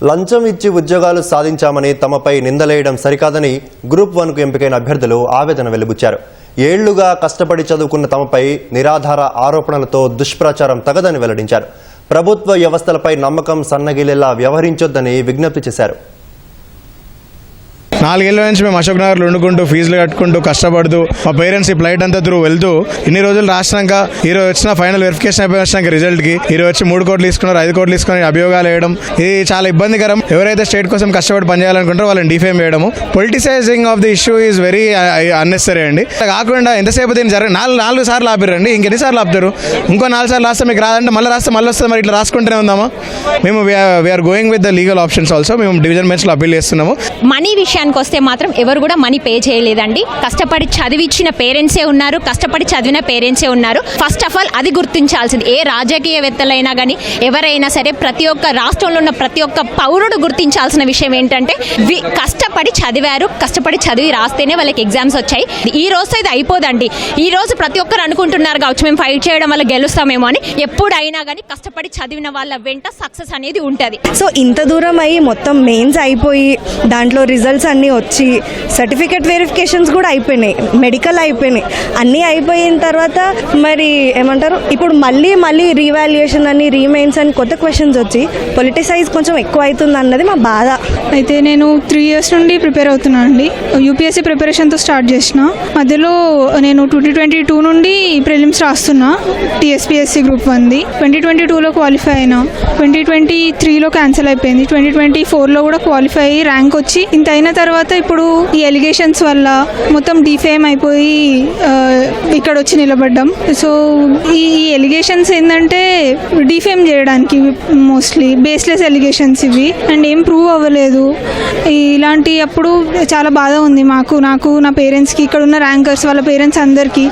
లంచం ఇచ్చి ఉద్యోగాలు సాధించామని తమపై నిందలేయడం సరికాదని గ్రూప్ 1కు ఎంపికైన అభ్యర్థులు ఆవేదన వెలిబుచ్చారు. ఏళ్లుగా కష్టపడి చదువుకున్న తమపై నిరాధార ఆరోపణలతో దుష్ప్రచారం తగదని వెల్లడించారు. ప్రభుత్వ వ్యవస్థలపై నమ్మకం సన్నగిలేలా వ్యవహరించొద్దని విజ్ఞప్తి చేశారు. 4 ఏళ్ల నుంచి మేము అశోక్ నగర్లో వండుకుంటూ ఫీజులు కట్టుకుంటూ కష్టపడుతూ మా పేరెంట్స్ ఈ ఫ్లైట్ అంతా త్రూ వెళ్తూ ఇన్ని రోజులు రాసినాక ఈరోజు వచ్చిన ఫైనల్ వెరిఫికేషన్ అయిపోయి వచ్చినాక రిజల్ట్కి ఈరోజు వచ్చి 3 కోట్లు తీసుకున్నారు, 5 కోట్లు తీసుకుని అభియోగాలు వేయడం ఇది చాలా ఇబ్బందికరం. ఎవరైతే స్టేట్ కోసం కష్టపడి పనిచేయాలనుకుంటారో వాళ్ళని డిఫేమ్ చేయడము, politicizing of the issue is very unnecessary అండి. కాకుండా ఎంతసేపు దీన్ని జరిగి 4 సార్లు ఆపిరండి, ఇంకెన్నిసార్లు ఆపుతారు? ఇంకో 4 సార్లు రాస్తే మీకు రాదంటే మళ్ళీ వస్తుంది, మరి ఇట్లా రాసుకుంటూనే ఉందామా? మేము we're going with the legal options also. మేము డివిజన్ బెంచ్లో అప్పీల్ చేస్తున్నాము. మనీ విషయానికి వస్తే మాత్రం ఎవరు కూడా మనీ పే చేయలేదండి. కష్టపడి చదివించిన పేరెంట్సే ఉన్నారు, కష్టపడి చదివిన పేరెంట్సే ఉన్నారు. ఫస్ట్ ఆఫ్ ఆల్ అది గుర్తించాల్సింది. ఏ రాజకీయవేత్తలైనా కానీ ఎవరైనా సరే ప్రతి ఒక్క రాష్ట్రంలో ఉన్న ప్రతి ఒక్క పౌరుడు గుర్తించాల్సిన విషయం ఏంటంటే కష్టపడి చదివారు, కష్టపడి చదివి రాస్తేనే వాళ్ళకి ఎగ్జామ్స్ వచ్చాయి. ఈ రోజుతో ఇది అయిపోదండి. ఈ రోజు ప్రతి ఒక్కరు అనుకుంటున్నారు కావచ్చు మేము ఫైట్ చేయడం వల్ల గెలుస్తామేమో అని. ఎప్పుడైనా కానీ కష్టపడి చదివిన వాళ్ళ వెంట సక్సెస్ అనేది ఉంటుంది. సో ఇంత దూరం అయ్యి మొత్తం మెయిన్స్ అయిపోయి దాంట్లో రిజల్ట్స్ అన్నీ వచ్చి సర్టిఫికేట్ వెరిఫికేషన్స్ కూడా అయిపోయినాయి, మెడికల్ అయిపోయినాయి, అన్నీ అయిపోయిన తర్వాత మరి ఏమంటారు ఇప్పుడు మళ్ళీ రీవాల్యుయేషన్ అని రీమెయిన్స్ అని కొత్త క్వశ్చన్స్ వచ్చి పొలిటిసైజ్ కొంచెం ఎక్కువ అవుతుంది అన్నది మా బాధ. అయితే నేను 3 years నుండి ప్రిపేర్ అవుతున్నాను అండి. యూపీఎస్సీ ప్రిపరేషన్తో స్టార్ట్ చేసిన. మధ్యలో నేను 2022 నుండి ప్రిలిమ్స్ రాస్తున్నా, టీఎస్పీఎస్సీ గ్రూప్ 1ది. 2022లో క్వాలిఫై అయినా, 2023లో క్యాన్సిల్ అయిపోయింది, 2024లో కూడా క్వాలిఫై అయ్యి ర్యాంక్ వచ్చి ఇంత అయిన తర్వాత ఇప్పుడు ఈ ఎలిగేషన్స్ వల్ల మొత్తం డిఫేమ్ అయిపోయి ఇక్కడ వచ్చి నిలబడ్డాం. సో ఈ ఎలిగేషన్స్ ఏంటంటే డిఫేమ్ చేయడానికి మోస్ట్లీ బేస్లెస్ ఎలిగేషన్స్ ఇవి, అండ్ ఏం ప్రూవ్ అవ్వలేదు. ఇలాంటి అప్పుడు చాలా బాధ ఉంది నాకు, నా పేరెంట్స్కి, ఇక్కడ ఉన్న ర్యాంకర్స్ వాళ్ళ పేరెంట్స్ అందరికీ.